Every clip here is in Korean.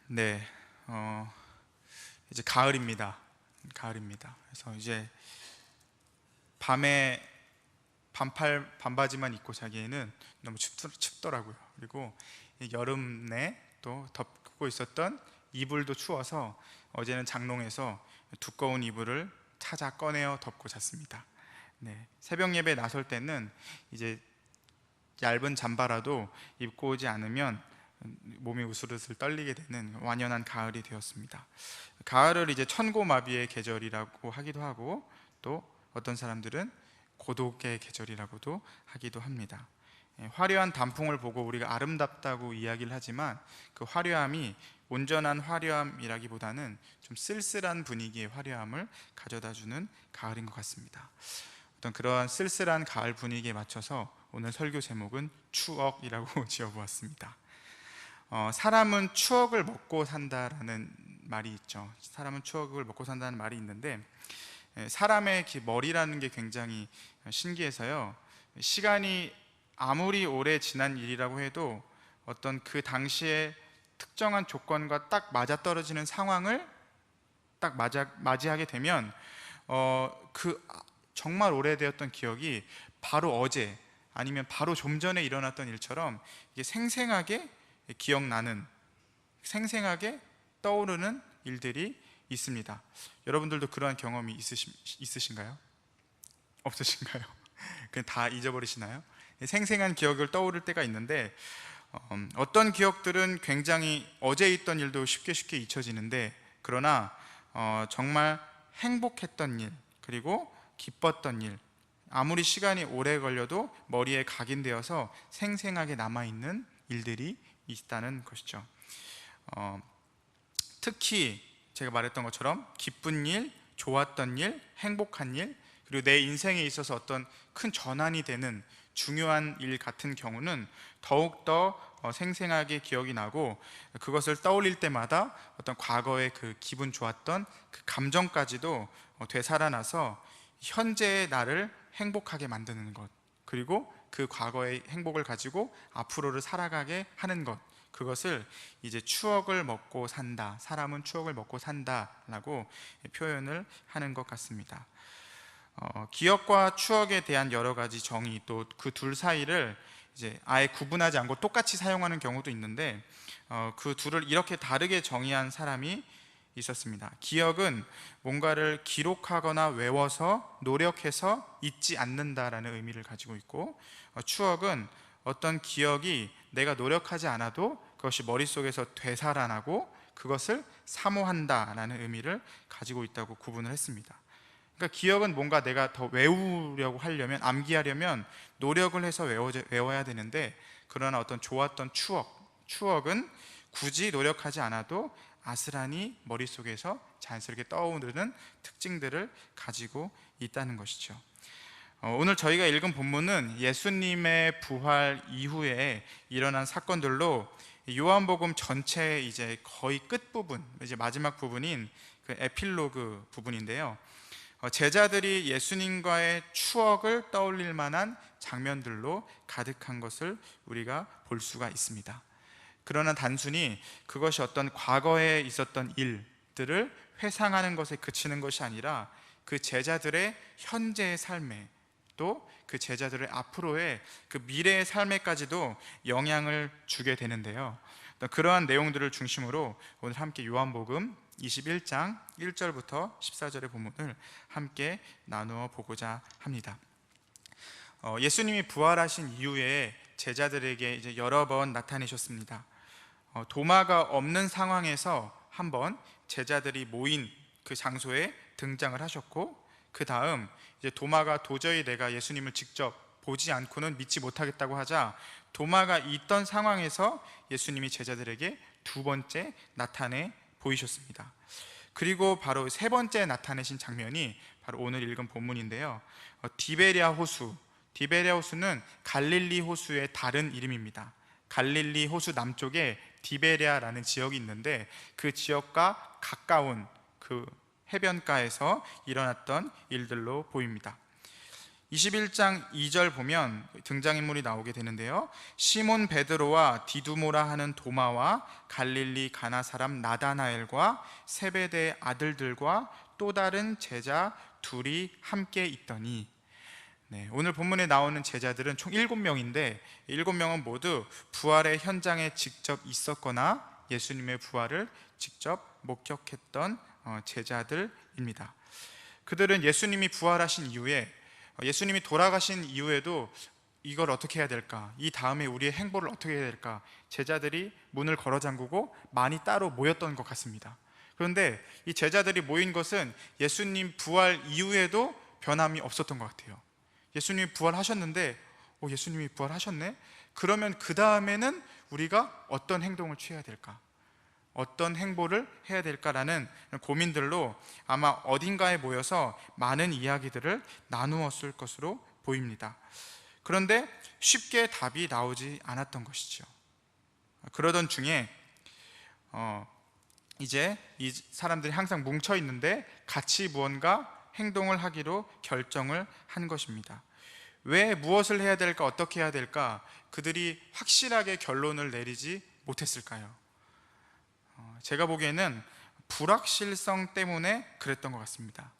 네, 이제 가을입니다. 그래서 이제 밤에 반바지만 입고 자기에는 너무 춥더라고요. 그리고 이 여름 내 또 덮고 있었던 이불도 추워서 어제는 장롱에서 두꺼운 이불을 찾아 꺼내어 덮고 잤습니다. 네, 새벽 예배 나설 때는 이제 얇은 잠바라도 입고 오지 않으면 몸이 우슬우슬 떨리게 되는 완연한 가을이 되었습니다. 가을을 이제 천고마비의 계절이라고 하기도 하고, 또 어떤 사람들은 고독의 계절이라고도 하기도 합니다. 화려한 단풍을 보고 우리가 아름답다고 이야기를 하지만 그 화려함이 온전한 화려함이라기보다는 좀 쓸쓸한 분위기의 화려함을 가져다주는 가을인 것 같습니다. 어떤 그러한 쓸쓸한 가을 분위기에 맞춰서 오늘 설교 제목은 추억이라고 지어보았습니다. 사람은 추억을 먹고 산다라는 말이 있죠. 사람은 추억을 먹고 산다는 말이 있는데, 사람의 머리라는 게 굉장히 신기해서요, 시간이 아무리 오래 지난 일이라고 해도 어떤 그 당시에 특정한 조건과 딱 맞아떨어지는 상황을 딱 맞이하게 되면 그 정말 오래되었던 기억이 바로 어제 아니면 바로 좀 전에 일어났던 일처럼 이게 생생하게 기억나는, 생생하게 떠오르는 일들이 있습니다. 여러분들도 그러한 경험이 있으신가요? 없으신가요? 그냥 다 잊어버리시나요? 생생한 기억을 떠오를 때가 있는데, 어떤 기억들은 굉장히 어제 있던 일도 쉽게 잊혀지는데, 그러나 정말 행복했던 일, 그리고 기뻤던 일, 아무리 시간이 오래 걸려도 머리에 각인되어서 생생하게 남아있는 일들이 있다는 것이죠. 특히 제가 말했던 것처럼 기쁜 일, 좋았던 일, 행복한 일, 그리고 내 인생에 있어서 어떤 큰 전환이 되는 중요한 일 같은 경우는 더욱더 생생하게 기억이 나고, 그것을 떠올릴 때마다 어떤 과거의 그 기분 좋았던 그 감정까지도 되살아나서 현재의 나를 행복하게 만드는 것, 그리고 그 과거의 행복을 가지고 앞으로를 살아가게 하는 것, 그것을 이제 추억을 먹고 산다, 사람은 추억을 먹고 산다라고 표현을 하는 것 같습니다. 기억과 추억에 대한 여러 가지 정의, 또 그 둘 사이를 이제 아예 구분하지 않고 똑같이 사용하는 경우도 있는데, 그 둘을 이렇게 다르게 정의한 사람이 있었습니다. 기억은 뭔가를 기록하거나 외워서 노력해서 잊지 않는다라는 의미를 가지고 있고, 추억은 어떤 기억이 내가 노력하지 않아도 그것이 머릿속에서 되살아나고 그것을 사모한다라는 의미를 가지고 있다고 구분을 했습니다. 그러니까 기억은 뭔가 내가 더 외우려고 하려면, 암기하려면 노력을 해서 외워야 되는데, 그러나 어떤 좋았던 추억은 굳이 노력하지 않아도 아스라니 머릿속에서 자연스럽게 떠오르는 특징들을 가지고 있다는 것이죠. 오늘 저희가 읽은 본문은 예수님의 부활 이후에 일어난 사건들로 요한복음 전체 이제 거의 끝부분, 이제 마지막 부분인 그 에필로그 부분인데요, 제자들이 예수님과의 추억을 떠올릴 만한 장면들로 가득한 것을 우리가 볼 수가 있습니다. 그러나 단순히 그것이 어떤 과거에 있었던 일들을 회상하는 것에 그치는 것이 아니라 그 제자들의 현재의 삶에, 또 그 제자들의 앞으로의 그 미래의 삶에까지도 영향을 주게 되는데요, 그러한 내용들을 중심으로 오늘 함께 요한복음 21장 1절부터 14절의 본문을 함께 나누어 보고자 합니다. 예수님이 부활하신 이후에 제자들에게 이제 여러 번 나타내셨습니다. 도마가 없는 상황에서 한번 제자들이 모인 그 장소에 등장을 하셨고, 그 다음 이제 도마가 도저히 내가 예수님을 직접 보지 않고는 믿지 못하겠다고 하자, 도마가 있던 상황에서 예수님이 제자들에게 두 번째 나타내 보이셨습니다. 그리고 바로 세 번째 나타내신 장면이 바로 오늘 읽은 본문인데요, 디베랴 호수는 갈릴리 호수의 다른 이름입니다. 갈릴리 호수 남쪽에 디베랴라는 지역이 있는데, 그 지역과 가까운 그 해변가에서 일어났던 일들로 보입니다. 21장 2절 보면 등장인물이 나오게 되는데요. 시몬 베드로와 디두모라 하는 도마와 갈릴리 가나 사람 나다나엘과 세베대의 아들들과 또 다른 제자 둘이 함께 있더니, 오늘 본문에 나오는 제자들은 총 7명인데 7명은 모두 부활의 현장에 직접 있었거나 예수님의 부활을 직접 목격했던 제자들입니다. 그들은 예수님이 부활하신 이후에, 예수님이 돌아가신 이후에도 이걸 어떻게 해야 될까, 이 다음에 우리의 행보를 어떻게 해야 될까, 제자들이 문을 걸어 잠그고 많이 따로 모였던 것 같습니다. 그런데 이 제자들이 모인 것은 예수님 부활 이후에도 변함이 없었던 것 같아요. 예수님이 부활하셨는데, 예수님이 부활하셨네? 그러면 그 다음에는 우리가 어떤 행동을 취해야 될까? 어떤 행보를 해야 될까라는 고민들로 아마 어딘가에 모여서 많은 이야기들을 나누었을 것으로 보입니다. 그런데 쉽게 답이 나오지 않았던 것이죠. 그러던 중에 이제 이 사람들이 항상 뭉쳐 있는데 같이 무언가 행동을 하기로 결정을 한 것입니다. 왜 무엇을 해야 될까, 어떻게 해야 될까, 그들이 확실하게 결론을 내리지 못했을까요? 제가 보기에는 불확실성 때문에 그랬던 것 같습니다.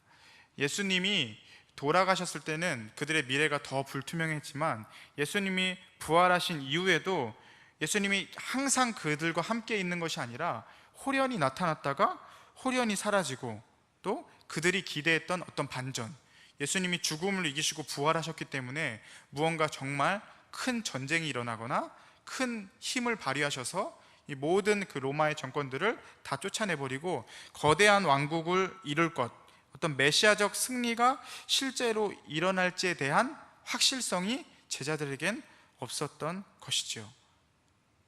예수님이 돌아가셨을 때는 그들의 미래가 더 불투명했지만, 예수님이 부활하신 이후에도 예수님이 항상 그들과 함께 있는 것이 아니라 호련히 나타났다가 호련히 사라지고, 또 그들이 기대했던 어떤 반전, 예수님이 죽음을 이기시고 부활하셨기 때문에 무언가 정말 큰 전쟁이 일어나거나 큰 힘을 발휘하셔서 이 모든 그 로마의 정권들을 다 쫓아내버리고 거대한 왕국을 이룰 것, 어떤 메시아적 승리가 실제로 일어날지에 대한 확실성이 제자들에겐 없었던 것이죠.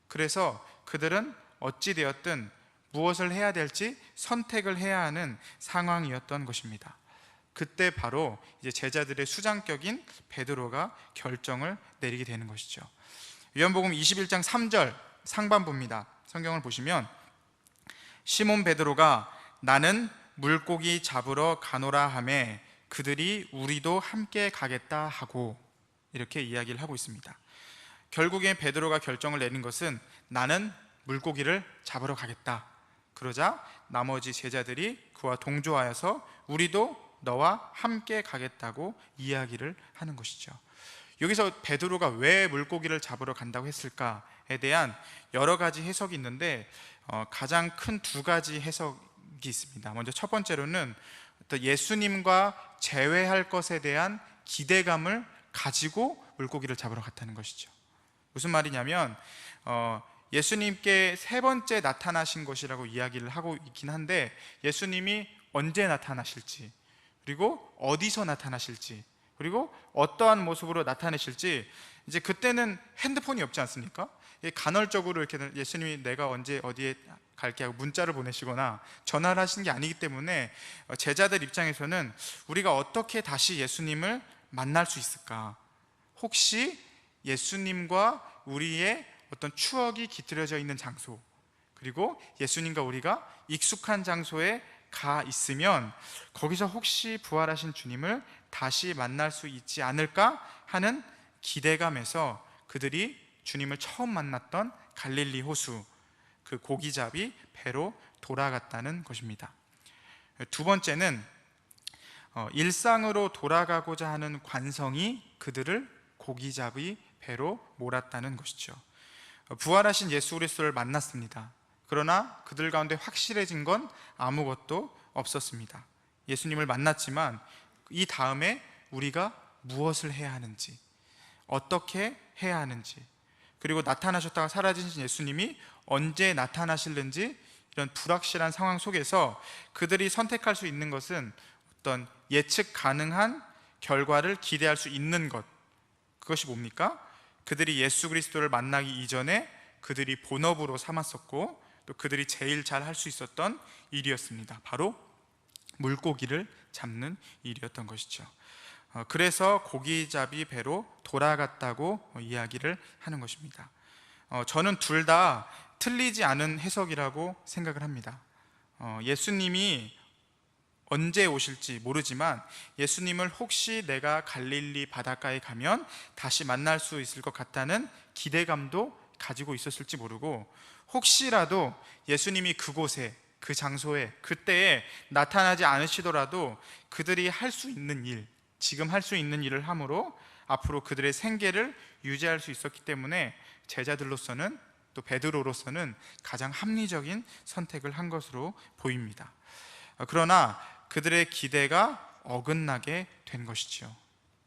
그래서 그들은 어찌되었든 무엇을 해야 될지 선택을 해야 하는 상황이었던 것입니다. 그때 바로 이제 제자들의 수장격인 베드로가 결정을 내리게 되는 것이죠. 요한복음 21장 3절 상반부입니다. 성경을 보시면, 시몬 베드로가 나는 물고기 잡으러 가노라 하매 그들이 우리도 함께 가겠다 하고, 이렇게 이야기를 하고 있습니다. 결국에 베드로가 결정을 내린 것은 나는 물고기를 잡으러 가겠다. 그러자 나머지 제자들이 그와 동조하여서 우리도 너와 함께 가겠다고 이야기를 하는 것이죠. 여기서 베드로가 왜 물고기를 잡으러 간다고 했을까에 대한 여러 가지 해석이 있는데 가장 큰 두 가지 해석이 있습니다. 먼저 첫 번째로는 또 예수님과 재회할 것에 대한 기대감을 가지고 물고기를 잡으러 갔다는 것이죠. 무슨 말이냐면 예수님께 세 번째 나타나신 것이라고 이야기를 하고 있긴 한데, 예수님이 언제 나타나실지, 그리고 어디서 나타나실지, 그리고 어떠한 모습으로 나타내실지, 이제 그때는 핸드폰이 없지 않습니까? 간헐적으로 이렇게 예수님이 내가 언제 어디에 갈게 하고 문자를 보내시거나 전화를 하시는 게 아니기 때문에 제자들 입장에서는 우리가 어떻게 다시 예수님을 만날 수 있을까? 혹시 예수님과 우리의 어떤 추억이 깃들여져 있는 장소, 그리고 예수님과 우리가 익숙한 장소에 가 있으면 거기서 혹시 부활하신 주님을 다시 만날 수 있지 않을까 하는 기대감에서 그들이 주님을 처음 만났던 갈릴리 호수, 그 고기잡이 배로 돌아갔다는 것입니다. 두 번째는 일상으로 돌아가고자 하는 관성이 그들을 고기잡이 배로 몰았다는 것이죠. 부활하신 예수 그리스도를 만났습니다. 그러나 그들 가운데 확실해진 건 아무것도 없었습니다. 예수님을 만났지만 이 다음에 우리가 무엇을 해야 하는지, 어떻게 해야 하는지, 그리고 나타나셨다가 사라지신 예수님이 언제 나타나실는지, 이런 불확실한 상황 속에서 그들이 선택할 수 있는 것은 어떤 예측 가능한 결과를 기대할 수 있는 것, 그것이 뭡니까? 그들이 예수 그리스도를 만나기 이전에 그들이 본업으로 삼았었고, 또 그들이 제일 잘 할 수 있었던 일이었습니다. 바로 물고기를 잡는 일이었던 것이죠. 그래서 고기잡이 배로 돌아갔다고 이야기를 하는 것입니다. 저는 둘 다 틀리지 않은 해석이라고 생각을 합니다. 예수님이 언제 오실지 모르지만 예수님을 혹시 내가 갈릴리 바닷가에 가면 다시 만날 수 있을 것 같다는 기대감도 가지고 있었을지 모르고, 혹시라도 예수님이 그곳에, 그 장소에, 그때에 나타나지 않으시더라도 그들이 할 수 있는 일, 지금 할 수 있는 일을 함으로 앞으로 그들의 생계를 유지할 수 있었기 때문에 제자들로서는, 또 베드로로서는 가장 합리적인 선택을 한 것으로 보입니다. 그러나 그들의 기대가 어긋나게 된 것이지요.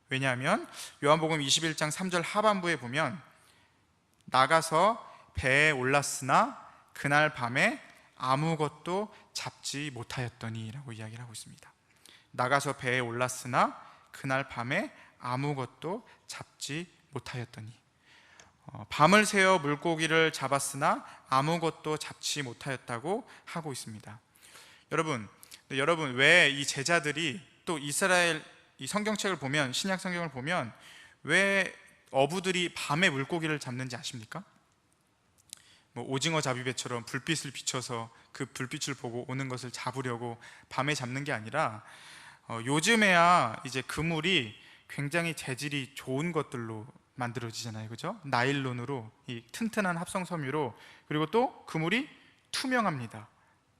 왜냐하면 요한복음 21장 3절 하반부에 보면 나가서 배에 올랐으나 그날 밤에 아무것도 잡지 못하였더니 라고 이야기를 하고 있습니다. 나가서 배에 올랐으나 그날 밤에 아무것도 잡지 못하였더니, 밤을 새워 물고기를 잡았으나 아무것도 잡지 못하였다고 하고 있습니다. 여러분 왜 이 제자들이, 또 이스라엘 이 성경책을 보면, 신약 성경을 보면 왜 어부들이 밤에 물고기를 잡는지 아십니까? 오징어 잡이배처럼 불빛을 비춰서 그 불빛을 보고 오는 것을 잡으려고 밤에 잡는 게 아니라, 요즘에야 이제 그물이 굉장히 재질이 좋은 것들로 만들어지잖아요, 그죠? 나일론으로, 이 튼튼한 합성 섬유로, 그리고 또 그물이 투명합니다.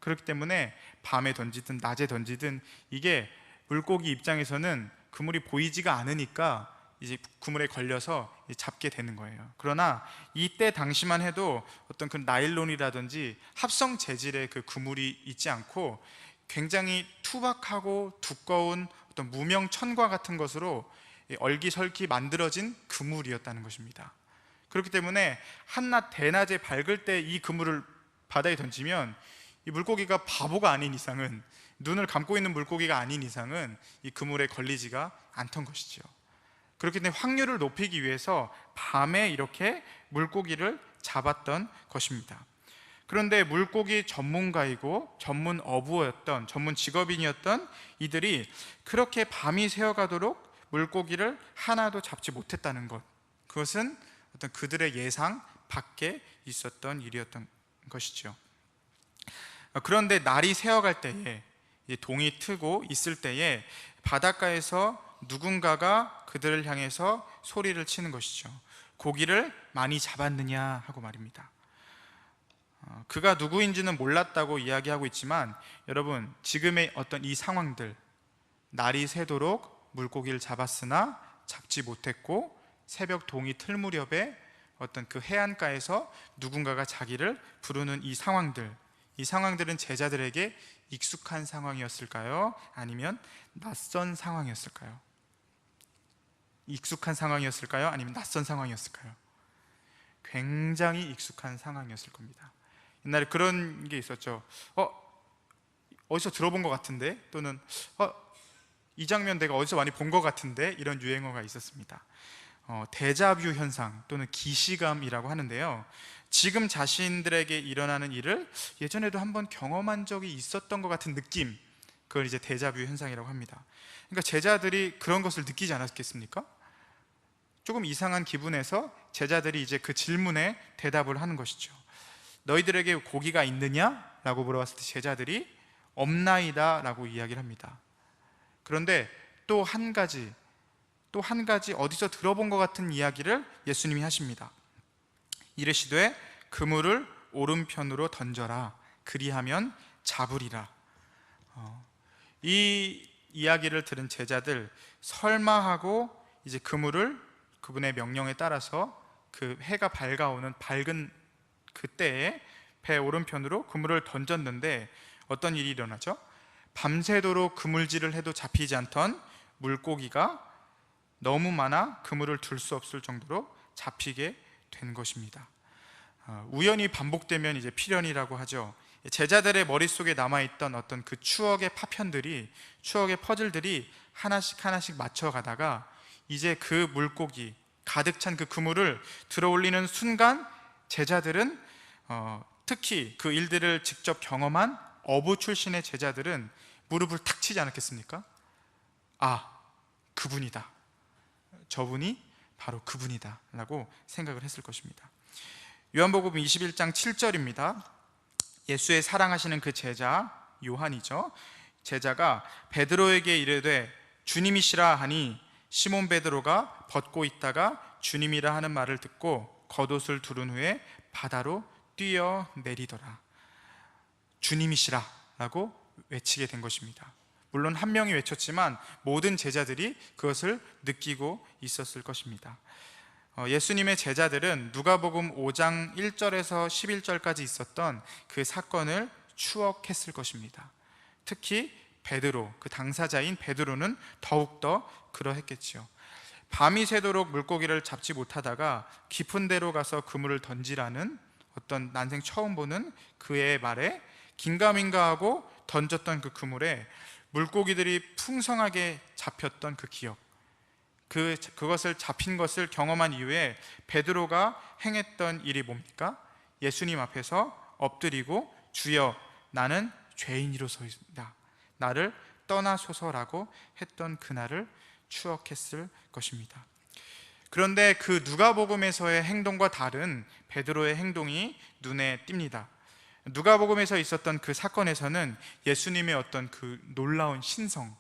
그렇기 때문에 밤에 던지든 낮에 던지든 이게 물고기 입장에서는 그물이 보이지가 않으니까 이제 그물에 걸려서 잡게 되는 거예요. 그러나 이때 당시만 해도 어떤 그 나일론이라든지 합성 재질의 그 그물이 있지 않고 굉장히 투박하고 두꺼운 어떤 무명 천과 같은 것으로 얼기설기 만들어진 그물이었다는 것입니다. 그렇기 때문에 한낮 대낮에 밝을 때 이 그물을 바다에 던지면 이 물고기가 바보가 아닌 이상은, 눈을 감고 있는 물고기가 아닌 이상은 이 그물에 걸리지가 않던 것이죠. 그렇기 때문에 확률을 높이기 위해서 밤에 이렇게 물고기를 잡았던 것입니다. 그런데 물고기 전문가이고 전문 어부였던, 전문 직업인이었던 이들이 그렇게 밤이 새어가도록 물고기를 하나도 잡지 못했다는 것, 그것은 어떤 그들의 예상 밖에 있었던 일이었던 것이죠. 그런데 날이 새어갈 때에, 동이 트고 있을 때에 바닷가에서 누군가가 그들을 향해서 소리를 치는 것이죠. 고기를 많이 잡았느냐 하고 말입니다. 그가 누구인지는 몰랐다고 이야기하고 있지만, 여러분 지금의 어떤 이 상황들, 날이 새도록 물고기를 잡았으나 잡지 못했고 새벽 동이 틀 무렵에 어떤 그 해안가에서 누군가가 자기를 부르는 이 상황들은 제자들에게 익숙한 상황이었을까요? 아니면 낯선 상황이었을까요? 익숙한 상황이었을까요? 아니면 낯선 상황이었을까요? 굉장히 익숙한 상황이었을 겁니다. 옛날에 그런 게 있었죠. 어디서 들어본 것 같은데, 또는 이 장면 내가 어디서 많이 본 것 같은데, 이런 유행어가 있었습니다. 데자뷰 현상 또는 기시감이라고 하는데요, 지금 자신들에게 일어나는 일을 예전에도 한번 경험한 적이 있었던 것 같은 느낌, 그걸 이제 데자뷰 현상이라고 합니다. 그러니까 제자들이 그런 것을 느끼지 않았겠습니까? 조금 이상한 기분에서 제자들이 이제 그 질문에 대답을 하는 것이죠. 너희들에게 고기가 있느냐? 라고 물어봤을 때 제자들이 없나이다 라고 이야기를 합니다. 그런데 또 한 가지 어디서 들어본 것 같은 이야기를 예수님이 하십니다. 이르시되 그물을 오른편으로 던져라, 그리하면 잡으리라. 이 이야기를 들은 제자들, 설마 하고 이제 그물을 그분의 명령에 따라서 그 해가 밝아오는 밝은 그때에 배 오른편으로 그물을 던졌는데 어떤 일이 일어나죠? 밤새도록 그물질을 해도 잡히지 않던 물고기가 너무 많아 그물을 들 수 없을 정도로 잡히게 된 것입니다. 우연히 반복되면 이제 필연이라고 하죠. 제자들의 머릿속에 남아있던 어떤 그 추억의 파편들이, 추억의 퍼즐들이 하나씩 맞춰가다가 이제 그 물고기, 가득 찬 그 그물을 들어 올리는 순간 제자들은, 특히 그 일들을 직접 경험한 어부 출신의 제자들은 무릎을 탁 치지 않았겠습니까? 그분이다, 저분이 바로 그분이다 라고 생각을 했을 것입니다. 요한복음 21장 7절입니다. 예수의 사랑하시는 그 제자 요한이죠. 제자가 베드로에게 이르되 주님이시라 하니 시몬 베드로가 벗고 있다가 주님이라 하는 말을 듣고 겉옷을 두른 후에 바다로 뛰어내리더라. 주님이시라 라고 외치게 된 것입니다. 물론 한 명이 외쳤지만 모든 제자들이 그것을 느끼고 있었을 것입니다. 예수님의 제자들은 누가복음 5장 1절에서 11절까지 있었던 그 사건을 추억했을 것입니다. 특히 베드로, 그 당사자인 베드로는 더욱더 그러했겠지요. 밤이 새도록 물고기를 잡지 못하다가 깊은 데로 가서 그물을 던지라는 어떤 난생 처음 보는 그의 말에 긴가민가하고 던졌던 그 그물에 물고기들이 풍성하게 잡혔던 그 기억, 그것을 잡힌 것을 경험한 이후에 베드로가 행했던 일이 뭡니까? 예수님 앞에서 엎드리고 주여 나는 죄인이로소이다, 나를 떠나소서라고 했던 그날을 추억했을 것입니다. 그런데 그 누가복음에서의 행동과 다른 베드로의 행동이 눈에 띕니다. 누가복음에서 있었던 그 사건에서는 예수님의 어떤 그 놀라운 신성,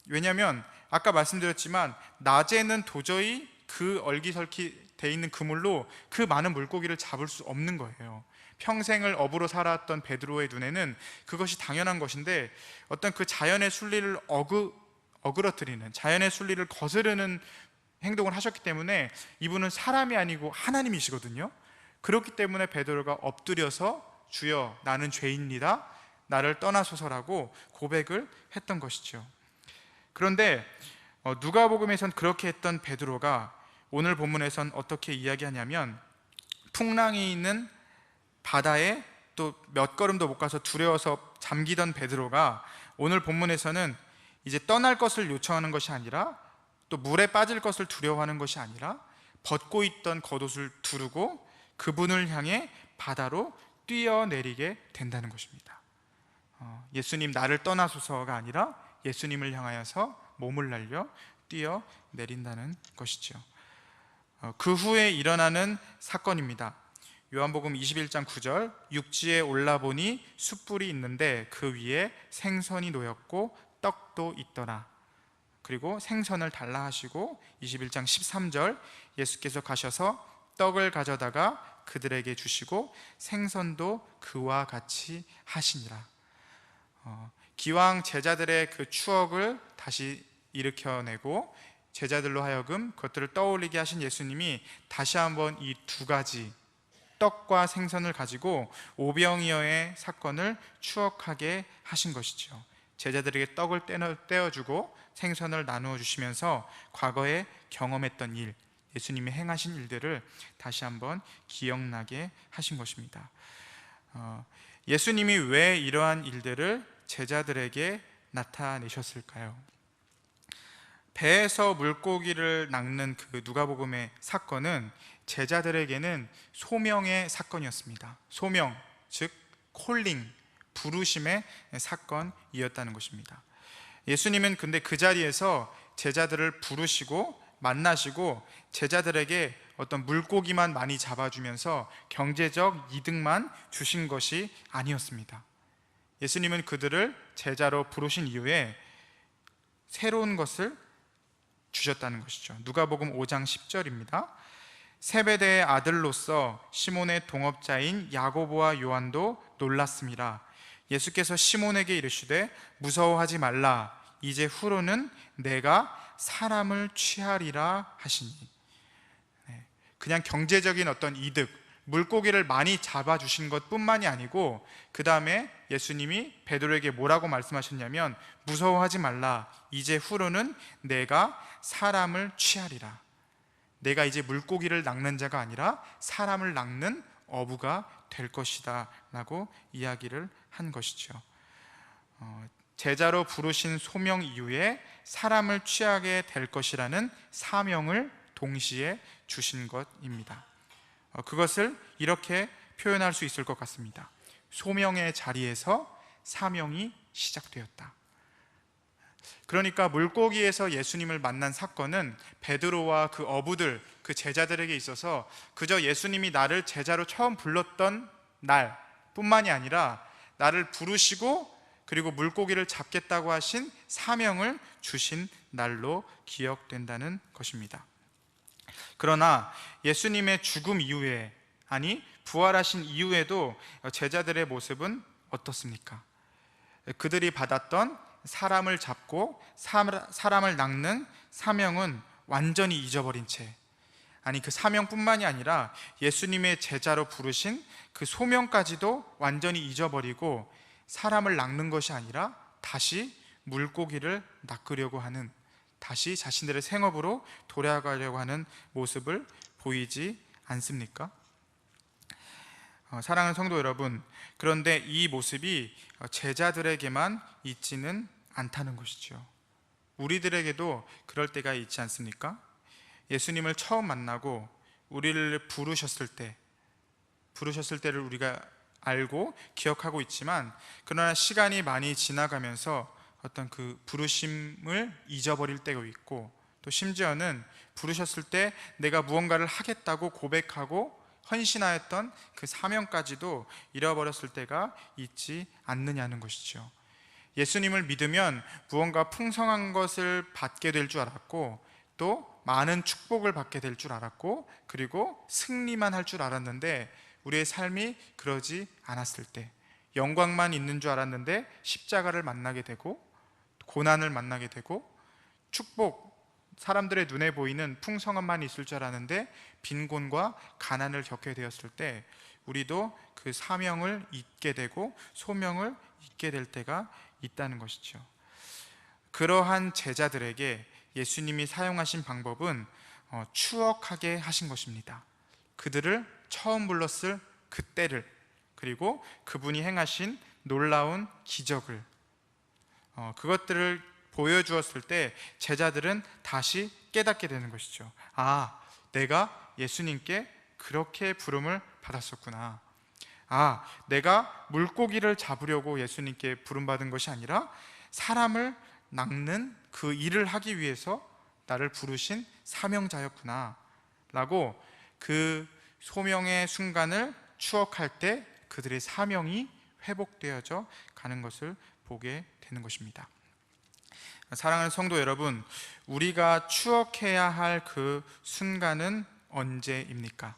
왜냐하면 아까 말씀드렸지만 낮에는 도저히 그 얼기설기 돼 있는 그물로 그 많은 물고기를 잡을 수 없는 거예요. 평생을 어부로 살아왔던 베드로의 눈에는 그것이 당연한 것인데 어떤 그 자연의 순리를 어그러뜨리는, 자연의 순리를 거스르는 행동을 하셨기 때문에 이분은 사람이 아니고 하나님이시거든요. 그렇기 때문에 베드로가 엎드려서 주여 나는 죄인이다, 나를 떠나소서라고 고백을 했던 것이죠. 그런데 누가복음에선 그렇게 했던 베드로가 오늘 본문에선 어떻게 이야기하냐면, 풍랑이 있는 바다에 또 몇 걸음도 못 가서 두려워서 잠기던 베드로가 오늘 본문에서는 이제 떠날 것을 요청하는 것이 아니라, 또 물에 빠질 것을 두려워하는 것이 아니라 벗고 있던 겉옷을 두르고 그분을 향해 바다로 뛰어내리게 된다는 것입니다. 예수님 나를 떠나소서가 아니라 예수님을 향하여서 몸을 날려 뛰어내린다는 것이죠. 그 후에 일어나는 사건입니다. 요한복음 21장 9절, 육지에 올라보니 숯불이 있는데 그 위에 생선이 놓였고 떡도 있더라. 그리고 생선을 달라 하시고 21장 13절, 예수께서 가셔서 떡을 가져다가 그들에게 주시고 생선도 그와 같이 하시니라. 기왕 제자들의 그 추억을 다시 일으켜내고 제자들로 하여금 그것들을 떠올리게 하신 예수님이 다시 한번 이 두 가지 떡과 생선을 가지고 오병이어의 사건을 추억하게 하신 것이죠. 제자들에게 떡을 떼어주고 생선을 나누어 주시면서 과거에 경험했던 일, 예수님이 행하신 일들을 다시 한번 기억나게 하신 것입니다. 예수님이 왜 이러한 일들을 제자들에게 나타내셨을까요? 배에서 물고기를 낚는 그 누가복음의 사건은 제자들에게는 소명의 사건이었습니다. 소명, 즉 콜링, 부르심의 사건이었다는 것입니다. 예수님은 근데 그 자리에서 제자들을 부르시고 만나시고 제자들에게 어떤 물고기만 많이 잡아주면서 경제적 이득만 주신 것이 아니었습니다. 예수님은 그들을 제자로 부르신 이후에 새로운 것을 주셨다는 것이죠. 누가복음 5장 10절입니다. 세베대의 아들로서 시몬의 동업자인 야고보와 요한도 놀랐습니다. 예수께서 시몬에게 이르시되 무서워하지 말라, 이제 후로는 내가 사람을 취하리라 하시니. 그냥 경제적인 어떤 이득, 물고기를 많이 잡아주신 것뿐만이 아니고 그 다음에 예수님이 베드로에게 뭐라고 말씀하셨냐면 무서워하지 말라, 이제 후로는 내가 사람을 취하리라. 내가 이제 물고기를 낚는 자가 아니라 사람을 낚는 어부가 될 것이다 라고 이야기를 한 것이죠. 제자로 부르신 소명 이후에 사람을 취하게 될 것이라는 사명을 동시에 주신 것입니다. 그것을 이렇게 표현할 수 있을 것 같습니다. 소명의 자리에서 사명이 시작되었다. 그러니까 물고기에서 예수님을 만난 사건은 베드로와 그 어부들, 그 제자들에게 있어서 그저 예수님이 나를 제자로 처음 불렀던 날 뿐만이 아니라 나를 부르시고 그리고 물고기를 잡겠다고 하신 사명을 주신 날로 기억된다는 것입니다. 그러나 예수님의 죽음 이후에, 아니 부활하신 이후에도 제자들의 모습은 어떻습니까? 그들이 받았던 사람을 잡고 사람을 낚는 사명은 완전히 잊어버린 채, 아니 그 사명뿐만이 아니라 예수님의 제자로 부르신 그 소명까지도 완전히 잊어버리고 사람을 낚는 것이 아니라 다시 물고기를 낚으려고 하는, 다시 자신들의 생업으로 돌아가려고 하는 모습을 보이지 않습니까? 사랑하는 성도 여러분, 그런데 이 모습이 제자들에게만 있지는 않다는 것이죠. 우리들에게도 그럴 때가 있지 않습니까? 예수님을 처음 만나고 우리를 부르셨을 때를 우리가 알고 기억하고 있지만, 그러나 시간이 많이 지나가면서 어떤 그 부르심을 잊어버릴 때가 있고, 또 심지어는 부르셨을 때 내가 무언가를 하겠다고 고백하고 헌신하였던 그 사명까지도 잃어버렸을 때가 있지 않느냐는 것이죠. 예수님을 믿으면 무언가 풍성한 것을 받게 될 줄 알았고, 또 많은 축복을 받게 될 줄 알았고, 그리고 승리만 할 줄 알았는데 우리의 삶이 그러지 않았을 때, 영광만 있는 줄 알았는데 십자가를 만나게 되고 고난을 만나게 되고, 축복, 사람들의 눈에 보이는 풍성함만 있을 줄 알았는데 빈곤과 가난을 겪게 되었을 때, 우리도 그 사명을 잊게 되고 소명을 잊게 될 때가 있다는 것이죠. 그러한 제자들에게 예수님이 사용하신 방법은 추억하게 하신 것입니다. 그들을 처음 불렀을 그때를, 그리고 그분이 행하신 놀라운 기적을, 그것들을 보여주었을 때 제자들은 다시 깨닫게 되는 것이죠. 아, 내가 예수님께 그렇게 부름을 받았었구나. 아, 내가 물고기를 잡으려고 예수님께 부름받은 것이 아니라 사람을 낚는 그 일을 하기 위해서 나를 부르신 사명자였구나 라고, 그 소명의 순간을 추억할 때 그들의 사명이 회복되어져 가는 것을 보게 되는 것입니다. 사랑하는 성도 여러분, 우리가 추억해야 할 그 순간은 언제입니까?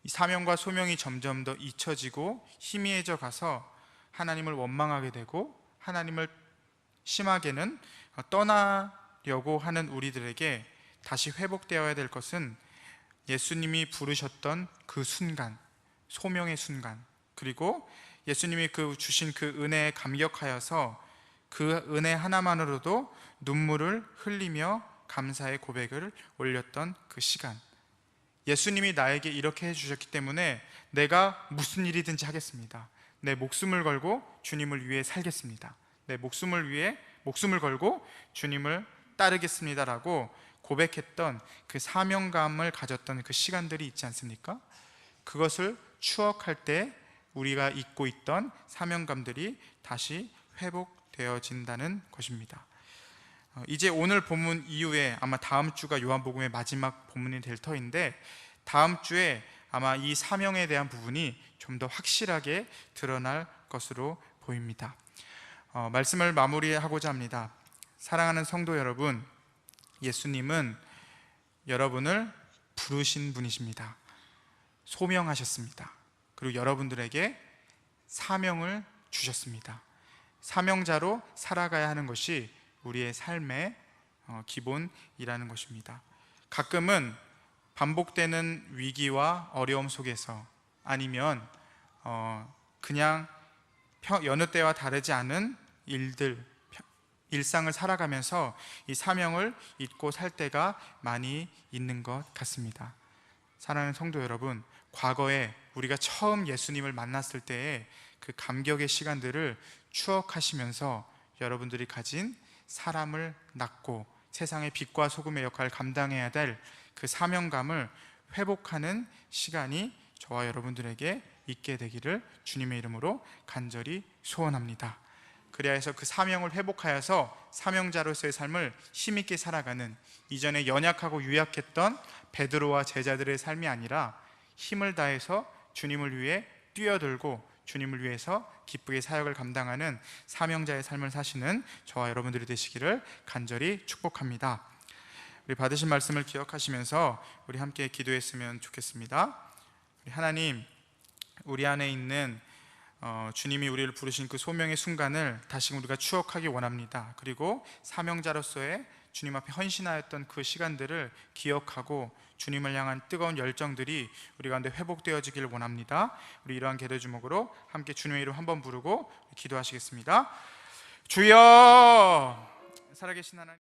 이 사명과 소명이 점점 더 잊혀지고 희미해져 가서 하나님을 원망하게 되고 하나님을 심하게는 떠나려고 하는 우리들에게 다시 회복되어야 될 것은 예수님이 부르셨던 그 순간, 소명의 순간, 그리고 예수님이 주신 그 은혜에 감격하여서 그 은혜 하나만으로도 눈물을 흘리며 감사의 고백을 올렸던 그 시간, 예수님이 나에게 이렇게 해주셨기 때문에 내가 무슨 일이든지 하겠습니다. 내 목숨을 걸고 주님을 위해 살겠습니다. 내 목숨을 걸고 주님을 따르겠습니다 라고 고백했던 그 사명감을 가졌던 그 시간들이 있지 않습니까? 그것을 추억할 때 우리가 잊고 있던 사명감들이 다시 회복되어진다는 것입니다. 이제 오늘 본문 이후에 아마 다음 주가 요한복음의 마지막 본문이 될 터인데, 다음 주에 아마 이 사명에 대한 부분이 좀 더 확실하게 드러날 것으로 보입니다. 말씀을 마무리하고자 합니다. 사랑하는 성도 여러분, 예수님은 여러분을 부르신 분이십니다. 소명하셨습니다. 그리고 여러분들에게 사명을 주셨습니다. 사명자로 살아가야 하는 것이 우리의 삶의 기본이라는 것입니다. 가끔은 반복되는 위기와 어려움 속에서, 아니면 그냥 여느 때와 다르지 않은 일상을 살아가면서 이 사명을 잊고 살 때가 많이 있는 것 같습니다. 사랑하는 성도 여러분, 과거에 우리가 처음 예수님을 만났을 때의 그 감격의 시간들을 추억하시면서 여러분들이 가진 사람을 낳고 세상의 빛과 소금의 역할을 감당해야 될 그 사명감을 회복하는 시간이 저와 여러분들에게 있게 되기를 주님의 이름으로 간절히 소원합니다. 그래야 해서 그 사명을 회복하여서 사명자로서의 삶을 힘있게 살아가는, 이전에 연약하고 유약했던 베드로와 제자들의 삶이 아니라 힘을 다해서 주님을 위해 뛰어들고 주님을 위해서 기쁘게 사역을 감당하는 사명자의 삶을 사시는 저와 여러분들이 되시기를 간절히 축복합니다. 우리 받으신 말씀을 기억하시면서 우리 함께 기도했으면 좋겠습니다. 우리 하나님, 우리 안에 있는 주님이 우리를 부르신 그 소명의 순간을 다시금 우리가 추억하기 원합니다. 그리고 사명자로서의 주님 앞에 헌신하였던 그 시간들을 기억하고 주님을 향한 뜨거운 열정들이 우리 가운데 회복되어지길 원합니다. 우리 이러한 기도 제목으로 함께 주님의 이름 한번 부르고 기도하시겠습니다. 주여, 살아계신 하나님.